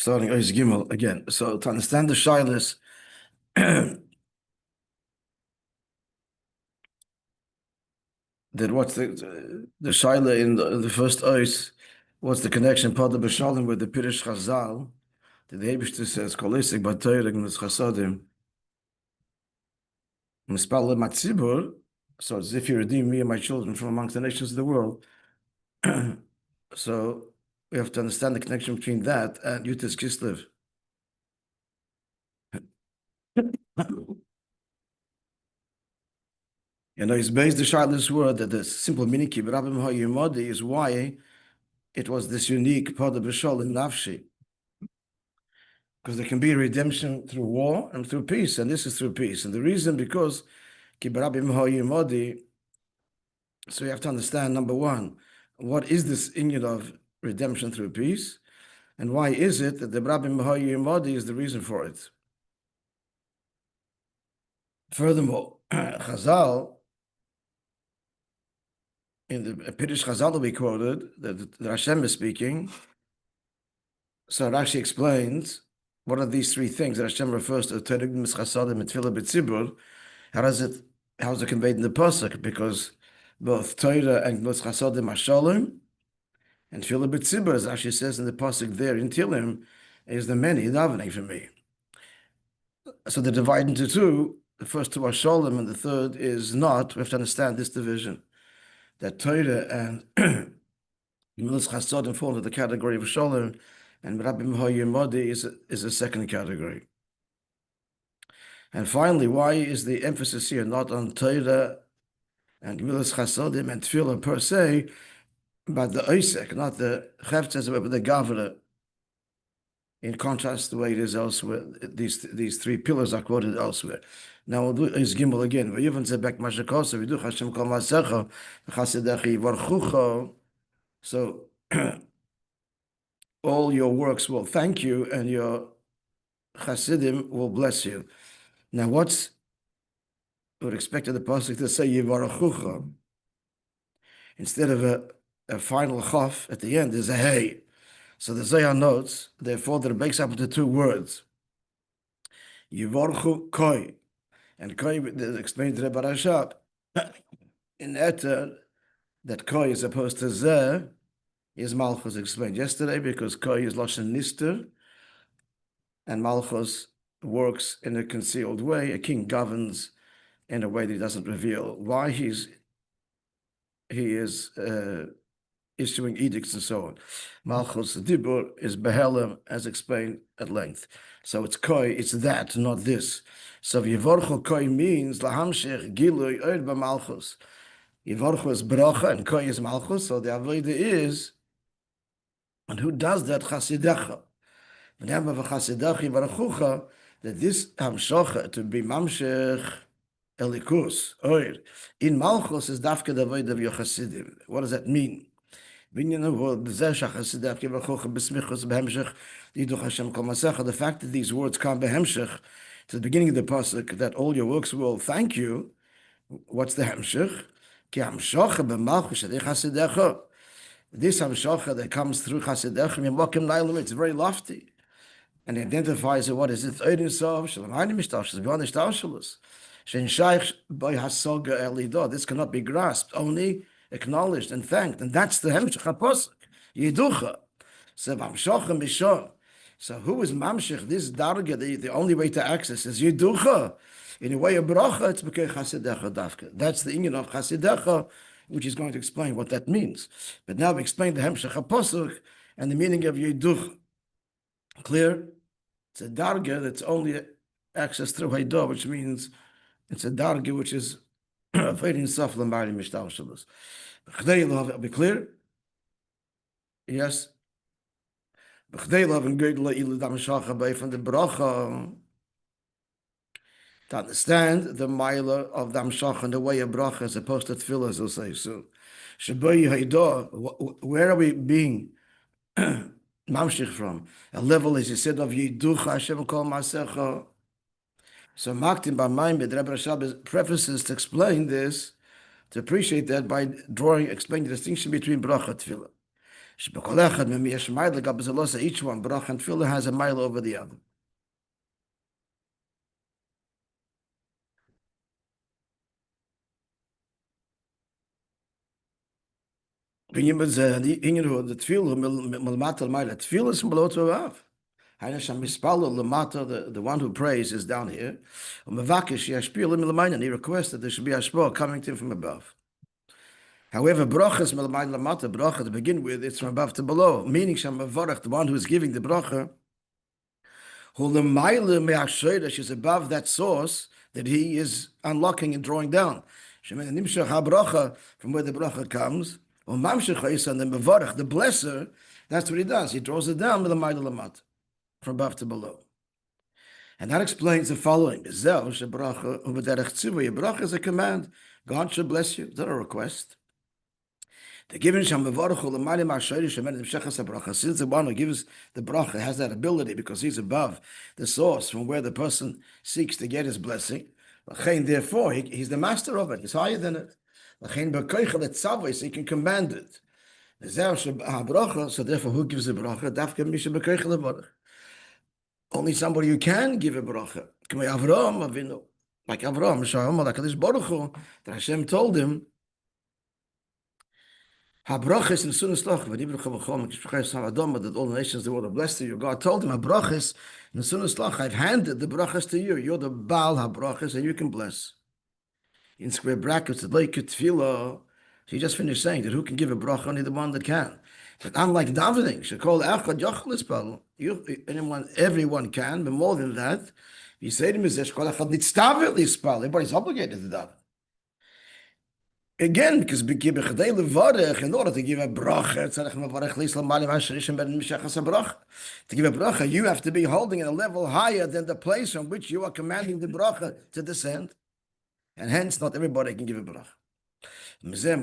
starting Ois Gimel again. So to understand the Shilas, that what's the Shaila in the first Ois, what's the connection, Podoh B'Shalom, with the Pirish Chazal, that the Eibishter says, Kolisik B'Torah G'nus Chasadim, Mispal Matzibur, so it's as if you redeem me and my children from amongst the nations of the world. So we have to understand the connection between that and Yutis Kislev. He's based the Shilas word that the simple meaning Rabbi Moishe is why it was this unique Podoh B'Shalom in Nafshi. Because there can be redemption through war and through peace, and this is through peace. And the reason, because Rabbi Moishe, so you have to understand, number one, what is this inyan of redemption through peace? And why is it that the Rabbi Moishe is the reason for it? Furthermore, Chazal, in the Pirish Chazal that we quoted, that Hashem is speaking, so Rashi explains, what are these three things that Hashem refers to? Torah Chasadim and Tefillah B'Tzibur. How is it conveyed in the pasuk? Because both Torah and Chasadim are Shalom, and Tefillah B'Tzibur, as Rashi says in the pasuk there in Tilim, is the many davening for me. So they're divided into two. The first two are Shalom, and the third is not. We have to understand this division, that Torah and Chasadim fall into the category of Shalom, and Rabbi Moishe is a second category. And finally, why is the emphasis here not on Torah and Gemilas Chasadim and Tefillah per se, but the Oisek, not the Cheftzes, but the Gavra, in contrast to the way it is elsewhere? These three pillars are quoted elsewhere. Now we'll do Ois Gimel again. So all your works will thank you, and your Chasidim will bless you. Now, we would expect the pasuk to say Yivarechucha. Instead of a final chaf at the end, there's a hey. So the Zohar notes, therefore, that it breaks up into two words. Yivarechu koi. And koi explained to the Barashab in Eter that koi is opposed to zeh is Malchus explained yesterday, because koi is Lashon Nister, and Malchus works in a concealed way. A king governs in a way that he doesn't reveal why he is issuing edicts and so on. Malchus Dibur is Behelem, as explained at length. So it's koi, it's that, not this. So Yivorchu koi means lahamshech gilui oid b'malchus. Yivorchu is bracha and koi is malchus. So the avodah is, and who does that? Chasidecha. That this hamshocha to be mamshech elikus or in malchus is dafka the avodah of your chasidim. What does that mean? The fact that these words come behemshech to the beginning of the pasuk, that all your works will thank you. What's the hemshech? This hamshocha that comes through chasidecha, it's very lofty. And he identifies what is it? This cannot be grasped, only acknowledged and thanked. And that's the hemshech haposuk. Yiducha. So who is mamshech? This darga, the only way to access is yiducha. In a way of bracha, it's because chasidecha dafka. That's the inyan of chasidecha, which is going to explain what that means. But now we explain the hemshech haposuk and the meaning of yiducha. Clear? It's a darga that's only accessed through Haidah, which means it's a darga which is avoiding saf l'mari mishtal shalos. Be clear? Yes. From the bracha, to understand the mila of the amshach and the way of bracha as opposed to tefillah, as we'll say soon. Where are we being mamshich from? A level, as he said, of yiducha Hashem kol maasecha. So Maktim B'Mayim, the Rebbe Rashab prefaces to explain this, to appreciate that by explaining the distinction between bracha and tefillah. Each one, bracha and tefillah has a mile over the other. The one who prays is down here. And he requests that there should be a shpor coming to him from above. However, brachas bracha to begin with, it's from above to below, meaning the one who is giving the bracha, who is above that source that he is unlocking and drawing down. From where the bracha comes, and the blesser, that's what he does. He draws it down from above to below. And that explains the following. Bracha is a command. God should bless you. It's not a request. The given since the one who gives the bracha has that ability because he's above the source from where the person seeks to get his blessing. Therefore, he's the master of it. He's higher than it. So he can command it. So therefore, who gives the bracha? Only somebody who can give a bracha. Like Avraham, that Hashem told him, Habrachis in Sunas Loch, that all the nations the world are blessed to you. God told him, Habrachis in Sunas Loch, I've handed the brachas to you. You're the Baal Habrachis, and you can bless. In square brackets, like Tefillah, he just finished saying that who can give a bracha? Only the one that can. But unlike davening, shekol echad yochel ispal. Everyone can, but more than that, you say to him, shekol echad nitztavel ispal. Everybody's obligated to daven. Again, because in order to give a bracha, to give a bracha, you have to be holding at a level higher than the place on which you are commanding the bracha to descend. And hence, not everybody can give a bracha. There's a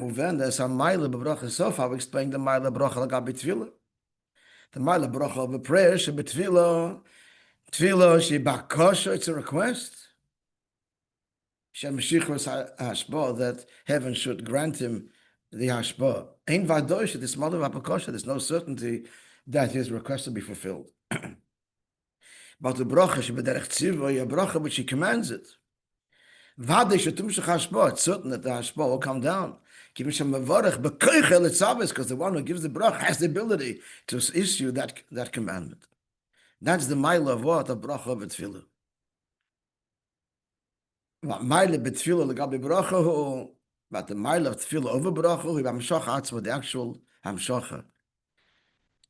mile bracha so far. We explained the mile bracha l'gabi tefillah. The mile bracha of a prayer should be tefillah. Tefillah she bakosha. It's a request. That heaven should grant him the hashpah. Ein vadosh, this mother of apakosha. There's no certainty that his request will be fulfilled. But the bracha should be derech tzivah, a bracha which he commands it. It's certain that the hashpah will come down. Because the one who gives the bracha has the ability to issue that commandment. That's the mile of what? Of bracha of tefillah. Mile betfillah legabi bracha, but the mile of tefillah over bracha, the actual hamshacha.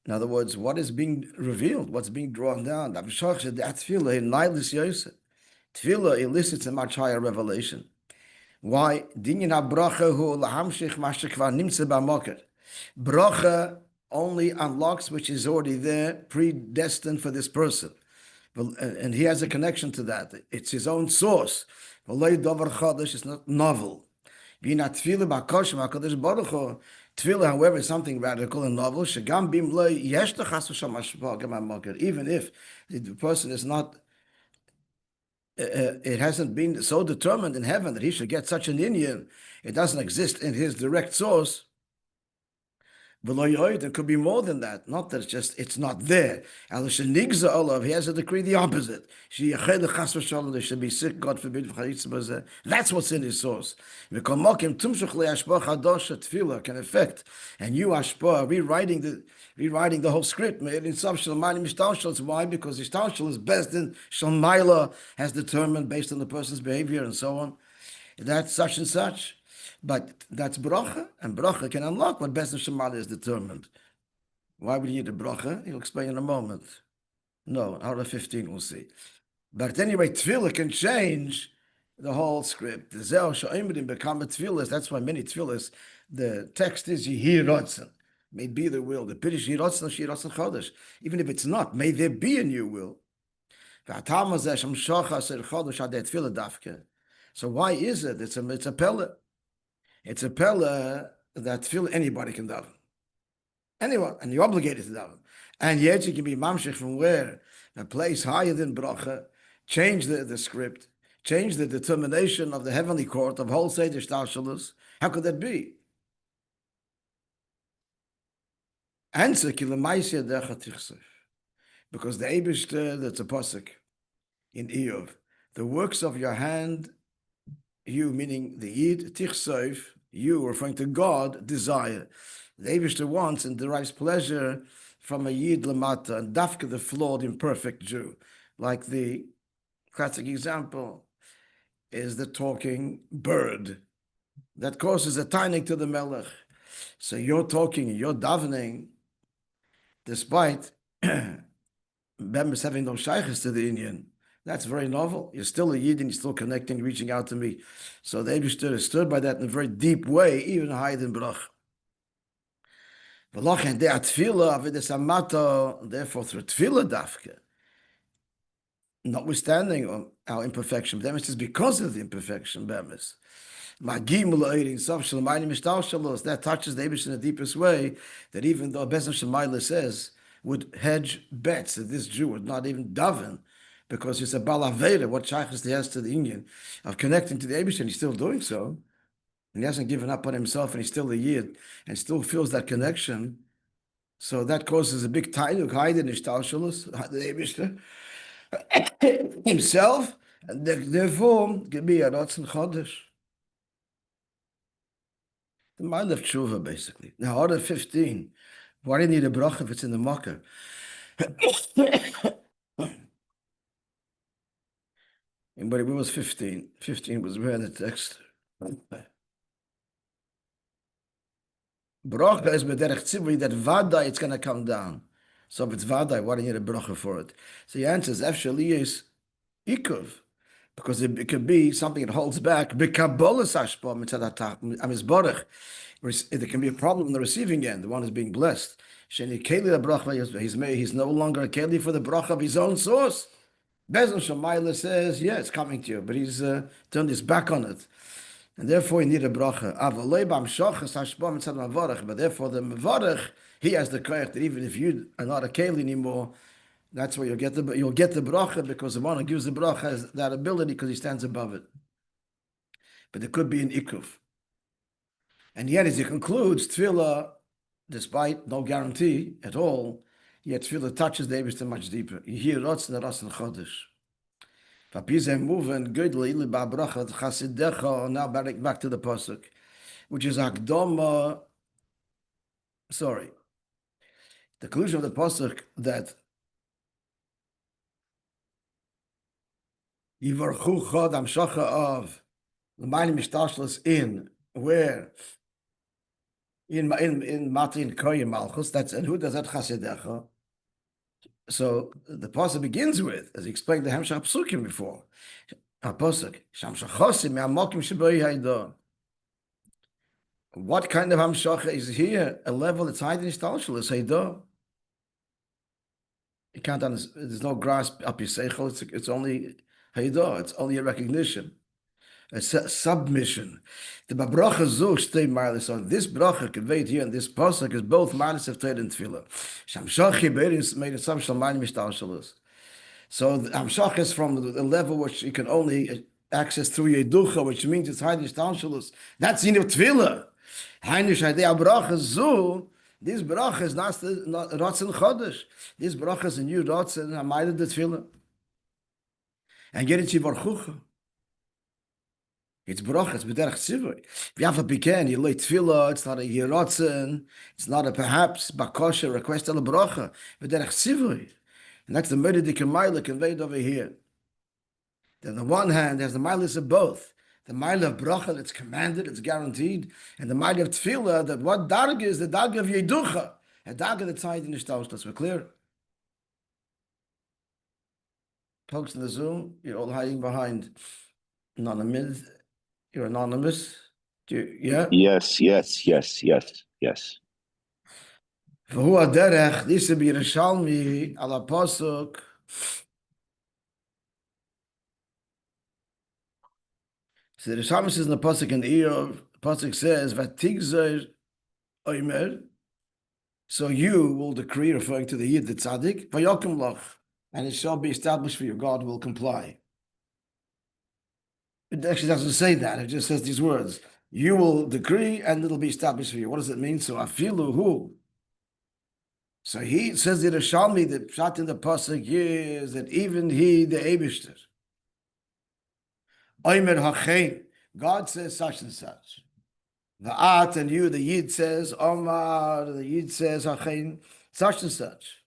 In other words, what is being revealed, what's being drawn down? The hamshacha, that tefillah in nailis yosef. Tefillah elicits a much higher revelation. Why? Bracha only unlocks which is already there, predestined for this person. And he has a connection to that. It's his own source. It's not novel. Tefillah, however, is something radical and novel. Even if the person is not, it hasn't been so determined in heaven that he should get such an Indian. It doesn't exist in his direct source. It could be more than that. Not that it's not there. He has a decree the opposite. They should be sick, God forbid. That's what's in his source. Can affect. And you, Ashpa, rewriting the whole script. Why? Because the Ishtalshal is best in Shalmaila, has determined based on the person's behavior and so on. That's such and such. But that's bracha, and bracha can unlock what Beis Shemala is determined. Why would you need a bracha? He'll explain in a moment. No, out of 15 we'll see. But at any rate, tefillah can change the whole script. The Zeh Sha'imrim become a tefillah. That's why many tefillahs, the text is Yehi Ratzon. May be the will. The Pirish Yehi Ratzon, Yehi Ratzon Chodesh. Even if it's not, may there be a new will. So why is it? It's a pella. It's a pella that tefillah anybody can daven. Anyone, and you're obligated to daven. And yet you can be mamshech from where? A place higher than bracha, change the script, change the determination of the heavenly court of whole Seder Shtalshalus. How could that be? Answer, because the Eibishter, that's a pasuk in Eov, the works of your hand, you meaning the Yid, Tichsoif, you referring to God, desire. The Eibishter wants and derives pleasure from a Yid Lamata, and Dafka, the flawed, imperfect Jew. Like the classic example is the talking bird that causes a tainik to the melech. So you're talking, you're davening, despite members having no shaykhs to the Indian. That's very novel. You're still a Yid and you're still connecting, reaching out to me. So the Eibishter is stirred by that in a very deep way, even higher than Brach. Therefore, through tefillah dafke, notwithstanding our imperfection, but that is because of the imperfection, that touches the Eibush in the deepest way, that even though Bezem Shemaila says, would hedge bets that this Jew would not even daven, because it's a balaveda, what shaykhus he has to the Indian, of connecting to the Eibush, and he's still doing so, and he hasn't given up on himself, and he's still a Yid, and still feels that connection. So that causes a big tainuk, hide in Ishtalshalus, the Eibush himself, and therefore, can be a Ratzon Chodesh. The mind of tshuva, basically. Now, order 15. Why do you need a bracha if it's in the makkah? But it was 15. 15 was where in the text. Bracha is bederech tzivri, that vada, it's going to come down. So if it's vada, why do you need a bracha for it? So he answers, Efshali is ikuv, because it could be something that holds back. There can be a problem in the receiving end, the one who's being blessed. He's no longer a keli for the bracha of his own source. Bezon Shemaila says, yeah, it's coming to you, but he's turned his back on it. And therefore, you need a bracha. But therefore, the mevarech, he has the koyach that even if you are not a keli anymore, that's where you'll get the bracha, because the one who gives the bracha has that ability because he stands above it. But there could be an ikuv. And yet, as he concludes, tefillah, despite no guarantee at all, yet tefillah touches the Eibishter much deeper. You hear Rotz and Ras and Chodesh. Now back to the pasuk, which is Akdoma. Sorry, the conclusion of the pasuk that Yivarchu Chod Amshacha of L'mayim Mishtashlos in where in Matin Koyim Malchus. That's, and who does that Chasidecha? So the pasuk begins with, as he explained the Hamshach Psukim before, a pasuk Shamshachosim Me'amokim Sheboi Haydo. What kind of Hamshacha is here? A level that's higher than Ishtalshul is Haydo. You can't understand. There's no grasp up your seichel. It's only Haydo. It's only a recognition, a submission. The bracha zo stay marlis. So this bracha conveyed here in this pasuk is both marlis of Torah and tefillah. Shamshachi beiris made it some shalmani mishtalshalus. So the hamshach is from the level which you can only access through yeducha, which means it's high mishtalshalus. That's in the tefillah. Hainish hadei bracha zo. This bracha is not Ratzon Chodesh. This bracha is a new Ratzon Hamayla the tefillah. And get it Yivarchucha. It's bracha, it's b'derech tzivui. If you have a pecan, you lay tefillah, it's not a yiratzen, it's not a perhaps bakosha request of a bracha, b'derech tzivui. And that's the meridik Hamayla conveyed over here. Then on the one hand, there's the milas of both. The mile of bracha that's commanded, it's guaranteed, and the mile of tefillah, that what darga is the darga of yeducha, a darga that's high in the shtalshus. We're clear? Folks in the Zoom, you're all hiding behind anonymous. You're anonymous. Yeah? Yes. V'hu aderech, this will be Yerushalmi, ala pasuk. So the Yerushalmi says in the pasuk in Eov, the pasuk says, "Vatigzer oimer." So you will decree, referring to the Yid, the tzaddik, vayokum lach, and it shall be established for you. God will comply. It actually doesn't say that. It just says these words: you will decree, and it'll be established for you. What does it mean? So afilu hu So he says the Rishalmi, the pshat in the pasuk is that even he, the Eibishter, Omer Hachein, God says such and such. The At and you, the Yid says Omar, the Yid says Hachein, such and such.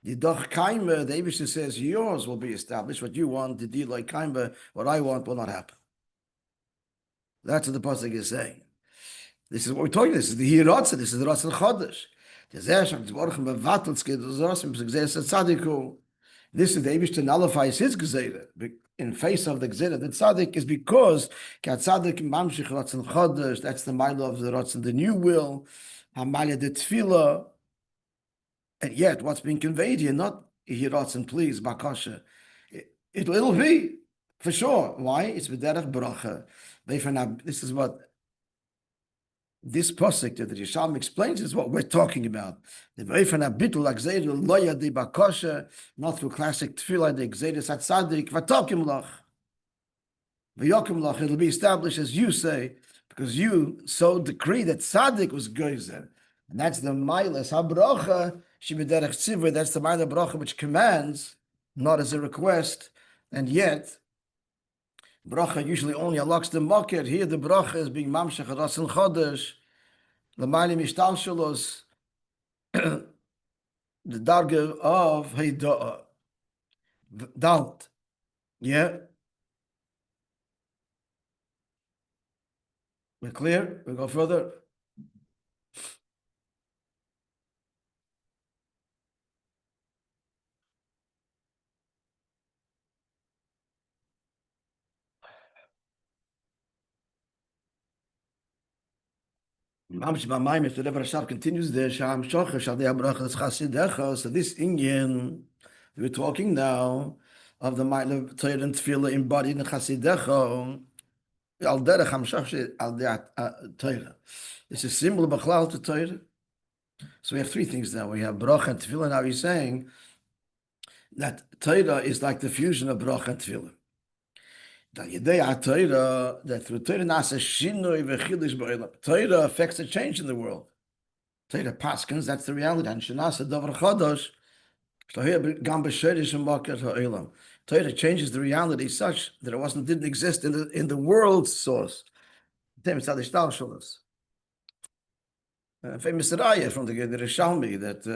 The Doch Kaimer, the Eibishter says yours will be established. What you want, the deal like Kaimer, what I want will not happen. That's what the pasuk is saying. This is what we're talking. This is the Hirotza. This is the Ratzon Chodesh. This is the Eibush to nullify his Gezerah in face of the Gezerah. The Tzaddik is because Tzaddik Mamshich Ratzon Chodesh. That's the mile of the Ratzon, the new will, Hamalya the Tefillah. And yet, what's being conveyed here, not Ratzon, please, Bakasha. It'll be for sure. Why? It's B'derech Bracha. This is what. This pasuk that the Yishalm explains is what we're talking about. The Veifan Abitul Agzeiru Loya de Bakosha, not through classic tefillah, the Gzeirus Atzadik, Vatokim Lach. V'yokim Lach, it'll be established as you say, because you so decree that Tzadik was Geyser. And that's the Mailas HaBrocha, Shibederech Tzivur, that's the Mailah Brocha which commands, not as a request, and yet, Bracha usually only unlocks the market. Here the bracha is being mamshech ratzon chodesh, l'mayli mishtal shalos, the darga of heidah, dalt. Yeah, we're clear. We go further. If the Rebbe Rashab continues there, so this Indian, we're talking now of the Ma'ila Torah and Tefillah embodied in Chasidecha, al derech hamshach al Torah. It's a symbol of Bachlal to Torah. So we have three things now. We have Bracha and Tefillah. Now he's saying that Torah is like the fusion of Bracha and Tefillah. That through Torah affects a change in the world. Torah paskins, that's the reality. And shenasa davar chodosh, Torah changes the reality such that it didn't exist in the world's source. Famous raya from the Rishalmi that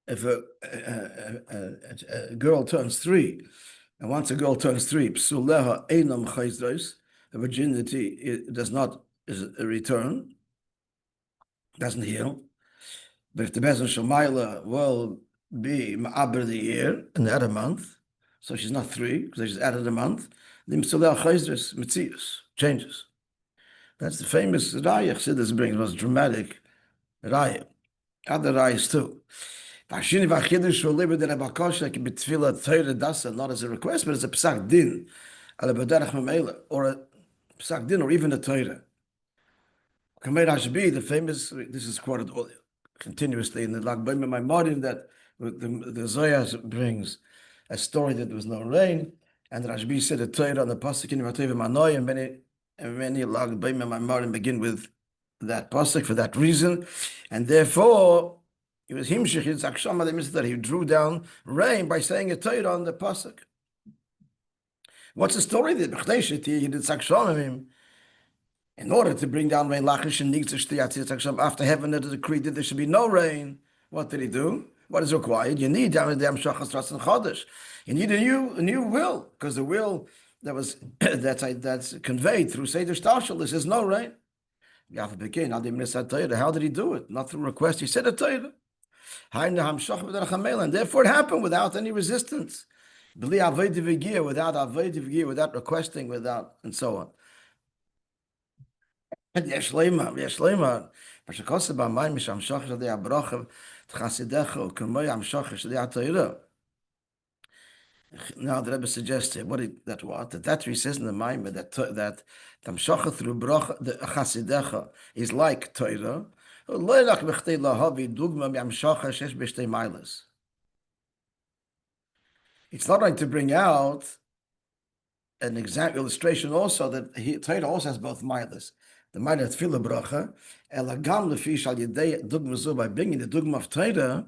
if a girl turns 3, and once a girl turns 3, psuleha einam chayzros, the virginity does not return, doesn't heal. But if the Bezin Shemaila will be ma'aber the year and add a month, so she's not 3 because she's added a month, the psuleha chayzros mitzius changes. That's the famous raya Chassidus brings, was dramatic raya. Other rayas too. Not as a request, but as a psak din, or a psak din, or even a Torah. The famous, this is quoted continuously in the Lag B'Mei Maimorim that the Zohar brings a story that there was no rain, and Rashbi said a Torah on the pasuk in Vateva Manoi, and many Lag B'Mei Maimorim begin with that pasuk for that reason, and therefore. It was himshich that he drew down rain by saying a Torah on the pasuk. What's the story that he did sakshamim in order to bring down rain? After heaven had decreed that there should be no rain, what did he do? What is required? You need You need a new will, because the will that was that's conveyed through Seder Shtashel, there is no rain. How did he do it? Not through request. He said a Torah. And therefore it happened without any resistance. Without requesting, without, and so on. Now the Rebbe suggested that he says in the Maimah that Tamshacha through bracha the Chasidecha is like Torah. It's not like to bring out an exact illustration also that Torah also has both milas. the Maila Tefillah bracha, elagam lefi shal yedei dugma zu, by bringing the dugma of Torah,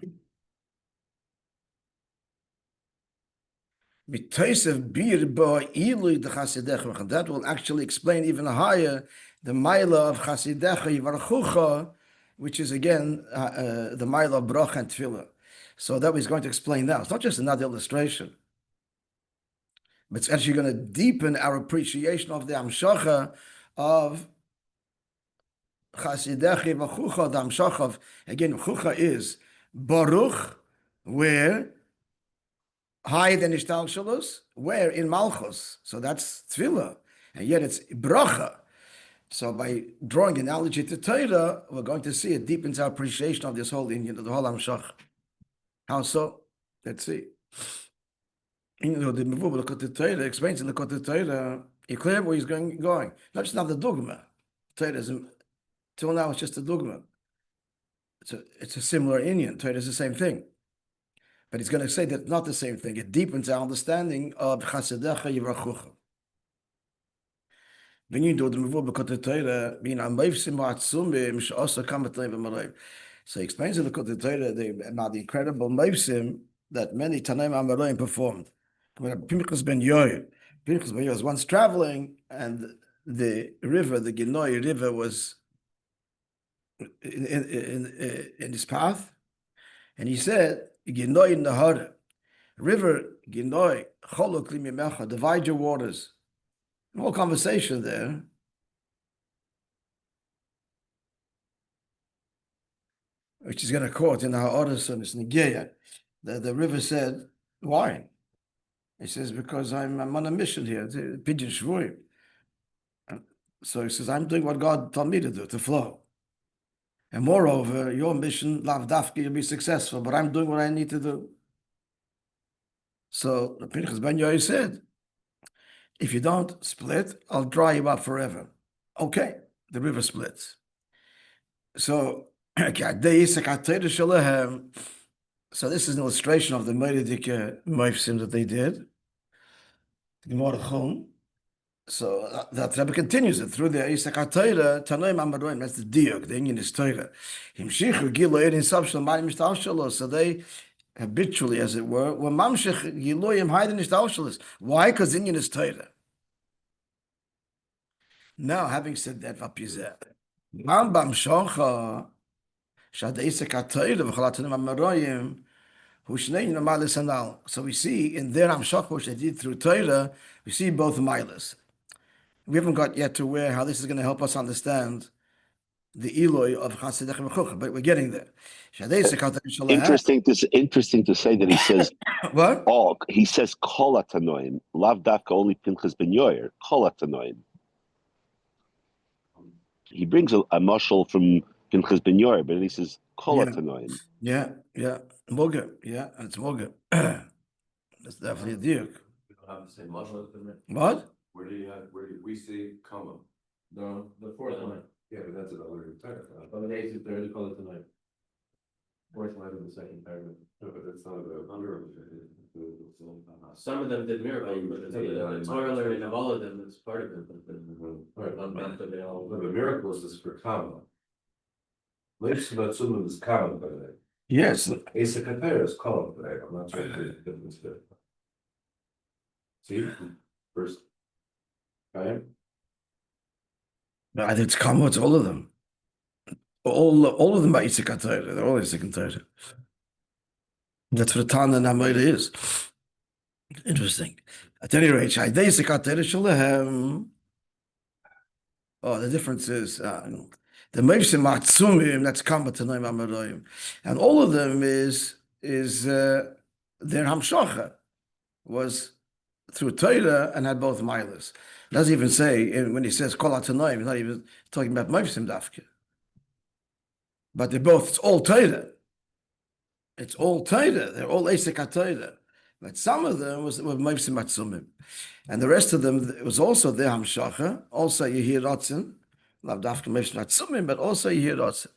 that will actually explain even higher the Maila of Chasidecha Yivarchucha, which is again the Maila of Bracha and Tefillah. So that he's going to explain now. It's not just another illustration, but it's actually going to deepen our appreciation of the Amshacha of Chasidecha Yivarchucha. The Amshacha of, again, Chucha is Baruch, where higher than Ishtalshalos, where in Malchus. So that's Tefillah. And yet it's Bracha. So by drawing an analogy to Torah, we're going to see it deepens our appreciation of this whole Indian, the whole Amshach. How so? Let's see. You know, the Mevuah Lekot Torah explains in the Lekot Torah, you clear where he's going. Not just now the dogma. Torah is, till now it's just a dogma. It's a similar Indian. Torah is the same thing. But he's going to say that it's not the same thing. It deepens our understanding of Chasidecha Yivarchucha. When you do the Mevuah Lekot Torah, being a Meivsim V'atzumim she'osa kamatayim v'marayim. So he explains in the Lekot Torah about the incredible Meivsim that many Tanaim Amarayim performed. Pinchas ben Yair was once traveling, and the river, the Ginoi River, was in his path, and he said, Ginoi Nahar, river Ginoi, Cholok li mimecha, divide your waters. A whole conversation there. Which is going to quote in our Oris and Nigeria. The river said, why? He says, because I'm on a mission here, Pigeon Shvuim. So he says, I'm doing what God told me to do, to flow. And moreover, your mission, Lav Dafki, you'll be successful, but I'm doing what I need to do. So the Pinchas ben Yair said, if you don't split, I'll dry you up forever. Okay, the river splits. So, so this is an illustration of the Meiridik Meifsim that they did. So that Rabbi continues it through the Isak HaTorah, Tanoim Amaroim, that's the diuk, the Indian is Torah. Himshichu Giloyim Sabshal Mayim Ishtalshalos, so they habitually, as it were Mamshech Giloyim Haydin Ishtalshalos. Why? Because Indian is Torah. Now, having said that, Vapizeh, Rambam Shoncha, Shad Isak HaTorah, V'chol Tanoim Amaroim, Hushnei Namalis Anal. So we see in their Amshach, which they did through Torah, we see both milas. We haven't got yet to where how this is going to help us understand the Eloi of Chasidech Mechuch, but we're getting there. Interesting to say that he says what? Oh, he says Kol Atanoim, Lav Dafka only Pinchas ben Yair, Kol Atanoim. He brings a mashal from Pinchas ben Yair, but he says Kol Atanoim. Yeah, Moga, it's Moga. That's definitely a diuk. We don't have the same mashal. What? Where do we see comma? The fourth line. Yeah, but that's another paragraph. But the eighth and third, call it tonight. Fourth line of the second paragraph. No, but that's not the under. Some of them did miracles, but the Torah learning of all of them is part of it. The miracles is for comma. Leifsim Atzumim is comma, by the way. Yes. Asa Kater is comma, but I'm not trying to do the difference there. See, first. Right? No, I think it's common. It's all of them. All of them by Isaac HaTorah. They're all Isaac HaTorah. That's what Tana and Amoira is. Interesting. At any rate, Shaydei Isaac HaTorah Shalahem. Oh, the difference is the Meivsim Atzumim. That's common to Noim Amaroim, and all of them is their Hamshacha was through Torah and had both milas. Doesn't even say when he says Kol Atanoim, he's not even talking about Meivsim Dafka. But they're both. It's all Torah. It's all Torah. They're all Isaac HaTorah. But some of them were Meivsim Atzumim, and the rest of them it was also their Hamshacha. Also Yehir Ratzin, Lav Dafka Meivsim Atzumim, but also Yehir Ratzin.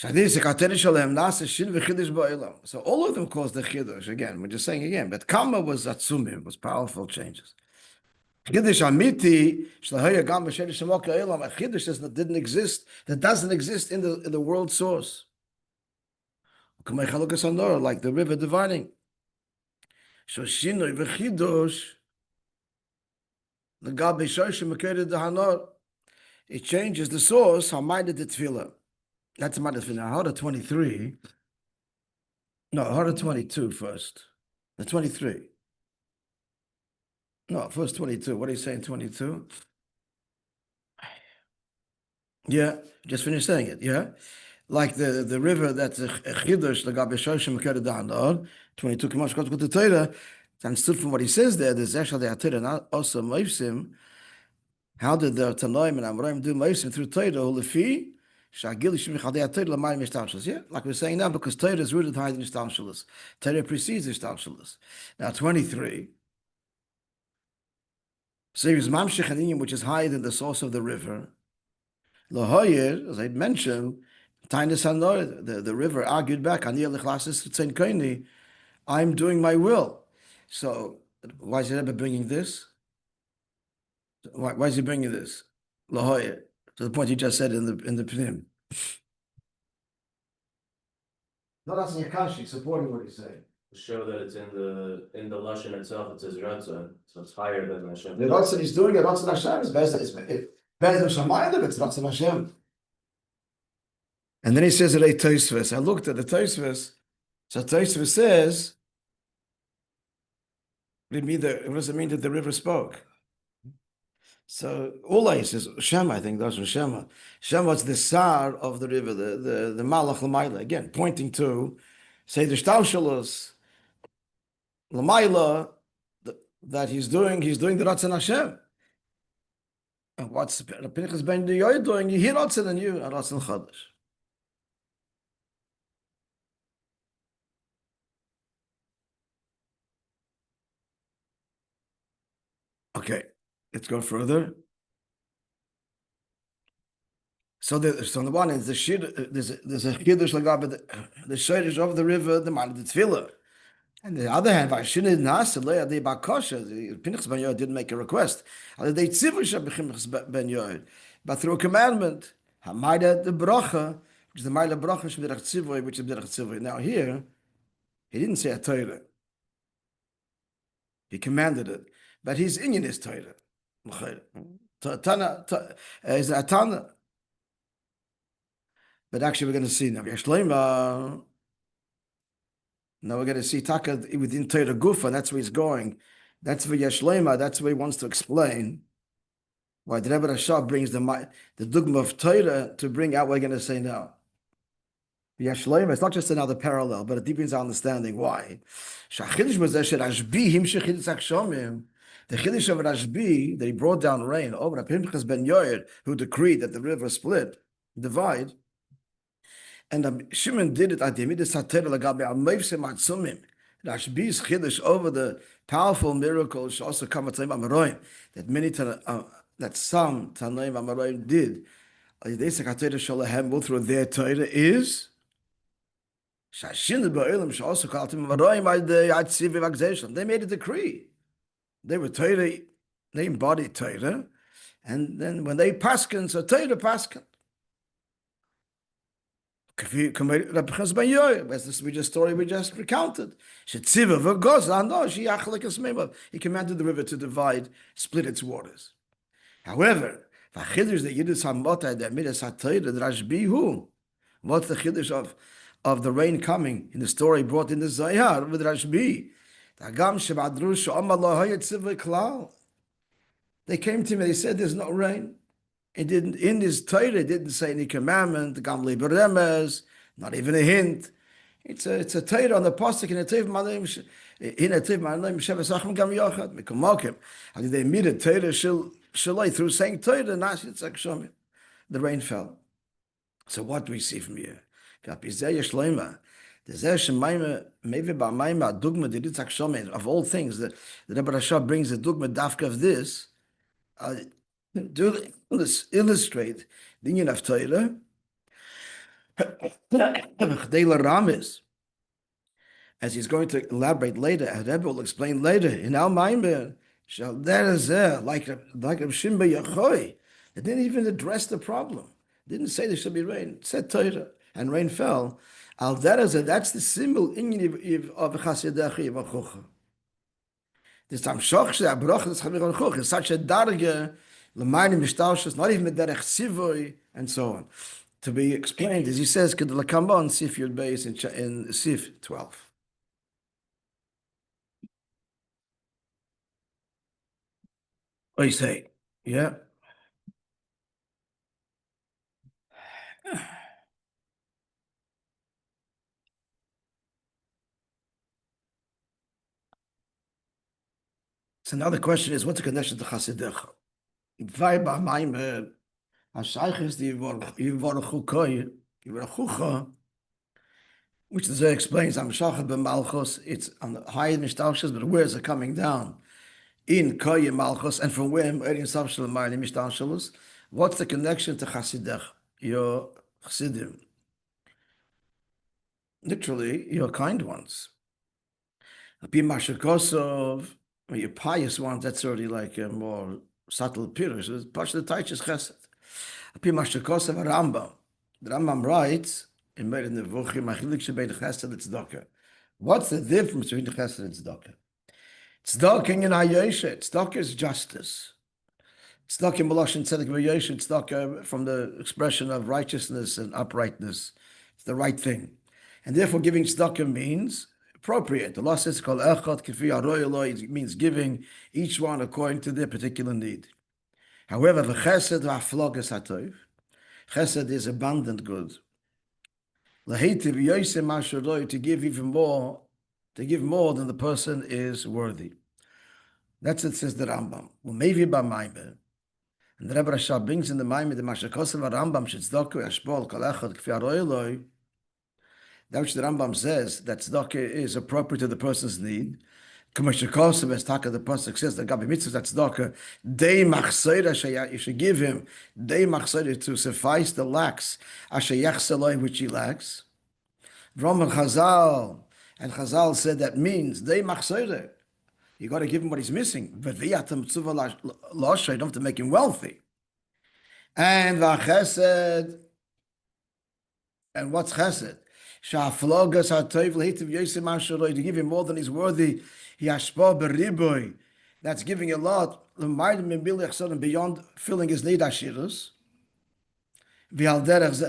So all of them caused the Chiddush. Again, we're just saying again, but Kama was Atzumim, was powerful changes. Chiddush Amiti, Shlahaya Gam B'Sherish Shemok Ha'olam, a Chiddush that didn't exist, that doesn't exist in the world source. Kamei Chalukas Hanor, like the river dividing. Shoshinoi V'Chidush, the Gab B'Shosh Shemoked Hanor. It changes the source. Hamayda the Tefillah. That's a matter for now. How to 23? No, how to 22 first. The 23. No, first 22. What are you saying, 22? Yeah, just finished saying it, yeah? Like the river that's a chidush, the Gabi Shoshim Kere Dahanor, 22 Kamash Kot Kot Torah, understood from what he says there, the Zeshal de Atira, and also Moisim, how did the Tanoim and Amroim do Moisim through Torah, Ulefi, Shagil Shmichal de Atira, Lamai Mishtamshalas, yeah? Like we're saying now, because Torah is rooted higher than Ishtamshalas. Torah precedes Ishtamshalas. Now, 23, so he was Mamshech Aninim, which is higher than the source of the river. Lahoyer, as I mentioned, Tainus Hanor, the river argued back, I'm doing my will. So why is he ever bringing this? Why is he bringing this? Lahoyer, to the point he just said in the Pnim. Not asking Akashi, supporting what he's saying. To show that it's in the Lashon itself, it says Ratzon, so it's higher than Hashem. The Ratzon he's doing it, Ratzon Hashem is better than Shamayim, it's Ratzon Hashem. And then he says at a Tosfos. I looked at the Tosfos. So Tosfos says, what does it mean that the river spoke? So Ulay says, Shema, I think that's what Shema. Shema is the Sar of the river, the Malach Lamaila. Again, pointing to, say, the Shtaushulus, Lamaila, that he's doing the Ratzon Hashem. And what's Pinchas ben Yoy doing? You hear Ratzon and you, and Ratzon Chadash. Okay, let's go further. So on the one hand, there's a chiddush like the shirish of the river, the man of the tefillah. And the other hand, Pinchas ben Yoed didn't make a request. But through a commandment, the bracha, which is the Maila bracha, which is B'derech Tzivui. Now here, he didn't say a Torah. He commanded it. But his inyan is Torah. Is a Tana. But actually, we're going to see now. Now we're going to see Taka within Torah Gufa, and that's where he's going. That's where Yeshlema, that's where he wants to explain why the Rebbe Rashab brings the dogma of Torah to bring out what we're going to say now. Yeshlema, it's not just another parallel, but it deepens our understanding. Why? The Chiddush of Rashbi, that he brought down rain over Pinchas ben Yoed, who decreed that the river divide, and Shimon did it at the Midas HaTorah Lagabe Amayvse Matzumim. Rashbi's Chiddush over the powerful miracles also come at Tanaim Amaroim, that some Tanaim Amaroim did. They say HaTorah Shalahem both through their Torah is Shashin Ba'olam She also called him Amaroim Ad Tziv V'Agzeshlam. They made a decree. They were Torah, they embodied Torah, and then when they paskin, so Torah paskin. As the story we just recounted. He commanded the river to divide, split its waters. However, what's the chiddush of the rain coming in the story brought in the Zayar with Rashbi? They came to me, they said there's no rain. It didn't, in his Torah, it didn't say any commandment, not even a hint. It's a Torah on the pasuk in a Tiv Malim Shevasachim Gam Yochad Mikomokim. How did they meet a Torah Shalai through saying Torah? The rain fell. So what do we see from here? Of all things, the Rebbe Rashab brings the dogma dafka of this. Illustrate the union of Torah. As he's going to elaborate later, Rebbe will explain later in our Maimer, That is like Reb Shimba Yachoy. It didn't even address the problem. It didn't say there should be rain. It said Torah, and rain fell. Al Derezeh, that's the symbol of Chasidecha Yivachucha. This Amshoch She'abrach is Chavir Chuch. It's such a darge, L'mayne Mishtalshus, not even Derech Sivoy, and so on. To be explained, as he says, Kedalakamba on Sif Yud Beis in Sif 12. What do you say? Yeah. So now the question is, what's the connection to Chasidecha? Vayba Maimer, Hashaych is the Yivachucha, which the Zohar explains, Amshachat b'Malchus, it's on the high Mishtalshus, but where is it coming down? In Koye Malchus, and from where Erin Savshal Ma'ani Mishtalshus? What's the connection to Chasidech? Your Chassidim. Literally, your kind ones. Api Mashakosov, your pious ones, that's already like a more subtle pirush. Pash the Taich's Chesed. Api Mashakosov Rambam. The Rambam writes, in Meir Nevuchim, Achilik Shebei Chesed and Tzedakah. What's the difference between the Chesed and Tzedakah? Tzedakah in Hayoshe. Tzedakah is justice. Tzedakah Maloshin Tzedek V'Yoshe. Tzedakah from the expression of righteousness and uprightness. It's the right thing. And therefore giving tzedakah means appropriate. The law says called echad kifi aroyaloi. It means giving each one according to their particular need. However, the chesed v'aflogas hatov. Chesed is abundant good. Laheitiv yosem masharoi, to give even more, to give more than the person is worthy. That's it, says the Rambam. Umevi b'maymer. And the Rebbe Rashab brings in the Maimer the Mashakosav Rambam shetzedakah yashpol kol echad kifi aroyaloi. That which the Rambam says that tzedakah is appropriate to the person's need. Kamashikosav, as Taka the pasuk says, that Gabi mitzvah that tzedakah dei machseira, you should give him dei machseira to suffice the lacks asher yachsaloi, which he lacks. Rambam Chazal, and Chazal said that means dei machseira. You got to give him what he's missing. But v'yatam tzuvah lasha, you don't have to make him wealthy. And v'chesed, and what's chesed? To give him more than he's worthy. That's giving a lot. Beyond filling his need. And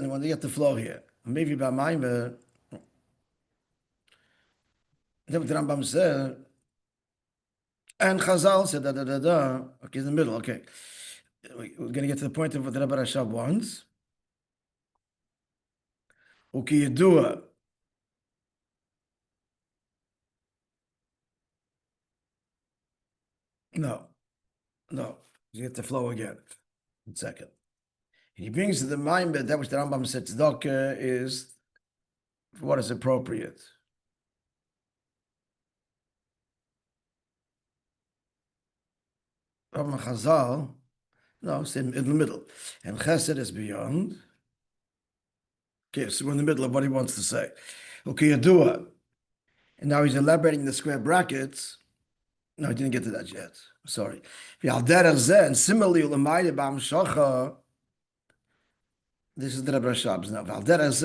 when they get the flow here, maybe by mine, the Rambam said, and Chazal said Okay, in the middle. Okay, we're going to get to the point of what the Rebbe Rashab wants. Ukiyadua. No. You get the flow again. 1 second. He brings to the mind that which the Rambam said tzedakah is what is appropriate. Rambam Chazal, no, it's in the middle. And chesed is beyond. Okay, so we're in the middle of what he wants to say. Okay, Yadua. And now he's elaborating the square brackets. No, he didn't get to that yet. Sorry. And similarly, this is the Rebbe Rashab's now. This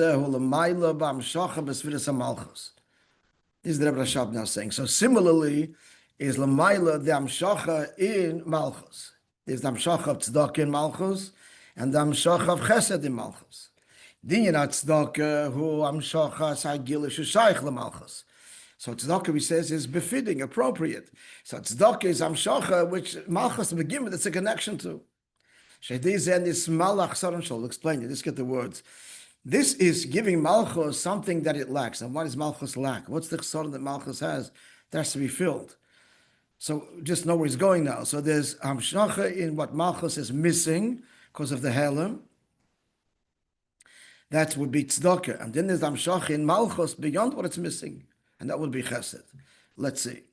is the Rebbe Rashab now saying. So similarly, is Lamaila the Amshacha in Malchus. There's the Amshacha of Tzedakah in Malchus, and the Amshacha of Chesed in Malchus. Dinyan tzedakah hu amshacha sagilish shaykh lemalchus. So tzedakah, he says, is befitting, appropriate. So tzedakah is amshacha, which malchus to begin with, it's a connection to. Shedizen is malach saran shol. Explain it. Let's get the words. This is giving malchus something that it lacks. And what does malchus lack? What's the chsaron that malchus has that has to be filled? So just know where he's going now. So there's amshacha in what malchus is missing because of the helem. That would be tzedakah. And then there's amshach in malchus beyond what it's missing. And that would be chesed. Let's see.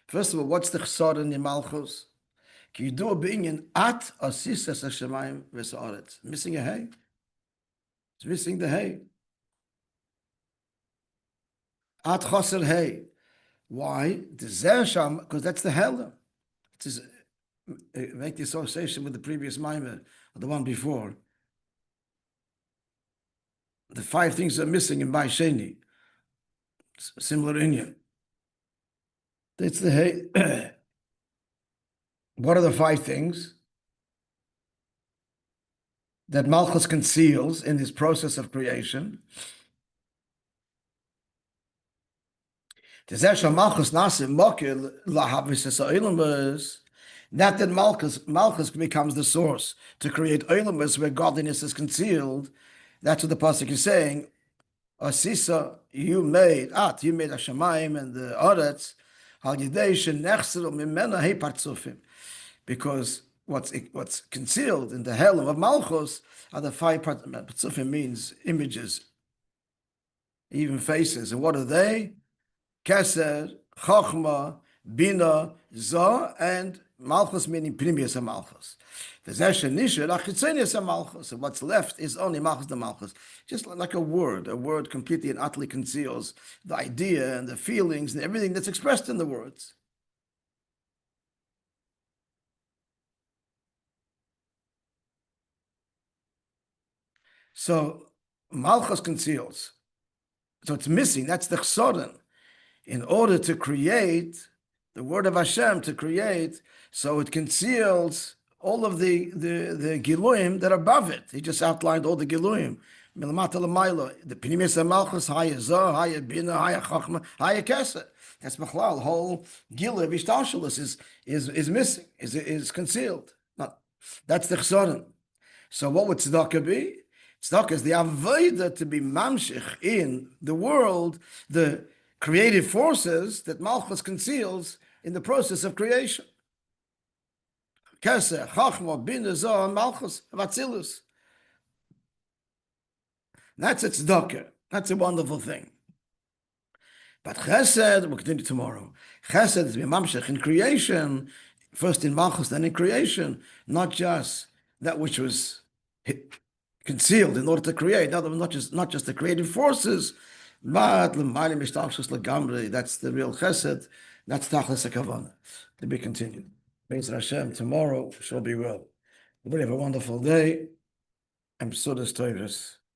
First of all, what's the chsaron in malchus? Can you do a binyan at asisas hashemayim v'sa'aretz? Missing a hay. It's missing the hay. At chaser hay. Why? Because that's the hela. make the association with the previous Maimer, or the one before. The 5 things are missing in Bai Sheni. Similar Inyan. It's the what are the 5 things that Malchus conceals in this process of creation? Not that Malchus becomes the source to create Oilamus where godliness is concealed. That's what the pasuk is saying. Asisa, you made Hashemayim and the Aretz, because what's concealed in the Helam of Malchus are the 5 parts. Patzufim means images, even faces. And what are they? Keser, Chochma, Bina, Zoh, and Malchus meaning Primius and Malchus. So what's left is only Malchus the Malchus. Just like a word completely and utterly conceals the idea and the feelings and everything that's expressed in the words. So Malchus conceals. So it's missing. That's the chsoren. In order to create the word of Hashem, to create, so it conceals all of the Giluim that are above it. He just outlined all the Giluim. The Pnimis Malchus, Haya Zoh, Haya Bina, Haya Chachma, Haya Keser. That's Machlal. The whole Giluim of Ishtashalus is missing, is concealed. That's the Chsoren. So what would tzedakah be? Tzedakah is the avodah to be mamshich in the world, the creative forces that Malchus conceals in the process of creation. Keser, Chachma, Bina, Zoh, and Malchus of Atzilus. That's a tzedakah. That's a wonderful thing. But Chesed, we'll continue tomorrow. Chesed is mamshich in creation, first in Malchus, then in creation, not just that which was concealed in order to create. Not just the creative forces, but that's the real chesed. That's tachlis hakavana. To be continued. Be'ez Hashem, tomorrow shall be well. Everybody have a wonderful day. And Psudas Toivus.